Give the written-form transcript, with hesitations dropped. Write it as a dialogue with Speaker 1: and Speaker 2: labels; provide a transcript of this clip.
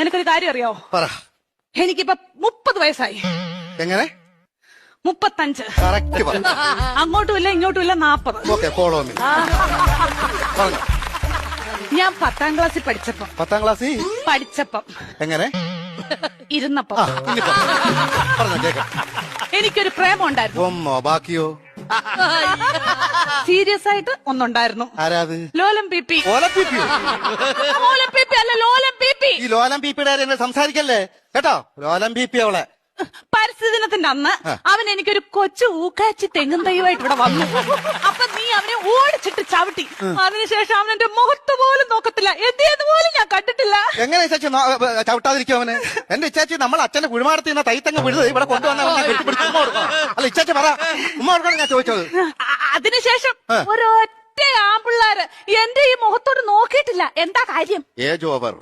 Speaker 1: നിനക്കൊരു കാര്യം അറിയാവോ?
Speaker 2: പറ.
Speaker 1: എനിക്കിപ്പോ 30 വയസ്സായി.
Speaker 2: എങ്ങനെ?
Speaker 1: 35.
Speaker 2: കറക്റ്റ് പറ.
Speaker 1: അങ്ങോട്ടും ഇല്ല ഇങ്ങോട്ടും ഇല്ല 40.
Speaker 2: Okay, follow me. പറഞ്ഞു.
Speaker 1: ഞാൻ 10ാം ക്ലാസ്സിൽ പഠിച്ചപ്പം
Speaker 2: 10ാം ക്ലാസ്സിൽ
Speaker 1: എങ്ങനെ ഇരുന്നപ്പം
Speaker 2: പറഞ്ഞോ കേക്കാം.
Speaker 1: എനിക്കൊരു പ്രേമം ഉണ്ടായിരുന്നു.
Speaker 2: ഒന്നോ ബാക്കിയോ?
Speaker 1: സീരിയസ് ആയിട്ട് ഒന്നുണ്ടായിരുന്നു.
Speaker 2: ആരാത്?
Speaker 1: ലോലം പി.
Speaker 2: ഓലം പി പിയോ?
Speaker 1: ലോലം പി അല്ല, ലോലം പി.
Speaker 2: ഈ ലോലം പി പിയുടെ കാര്യം സംസാരിക്കല്ലേ കേട്ടോ. ലോലം പി പി അവളെ
Speaker 1: പരിസ്ഥിതി ദിനത്തിന്റെ അന്ന് അവൻ എനിക്കൊരു കൊച്ചു ഊക്കാച്ചി തെങ്ങും തൈയുമായിട്ട് ഇവിടെ വന്നു. അപ്പൊ നീ അവനെ ഓടിച്ചിട്ട് ചവിട്ടി. അതിനുശേഷം അവൻ എന്റെ മുഖത്ത് പോലും നോക്കത്തില്ല. എന്ത് പോലും ഞാൻ കണ്ടിട്ടില്ല.
Speaker 2: എങ്ങനെ ഇച്ചാച്ചി ചവിട്ടാതിരിക്കും അവന്? എന്റെ ഇച്ചാച്ചി നമ്മൾ അച്ഛന്റെ കുഴിമാടത്തിൽ നിന്ന് തൈത്തങ്ങ് വിടുന്നത് ഇവിടെ കൊണ്ടുവന്ന അല്ല ഇച്ചാച്ചി പറ. ഉമ്മ കൊടുക്കണം ഞാൻ ചോദിച്ചത്.
Speaker 1: അതിനുശേഷം ഒരൊറ്റ ആമ്പിള്ളാര് എന്റെ ഈ മുഖത്തോട് നോക്കിയിട്ടില്ല. എന്താ കാര്യം?
Speaker 2: Age over.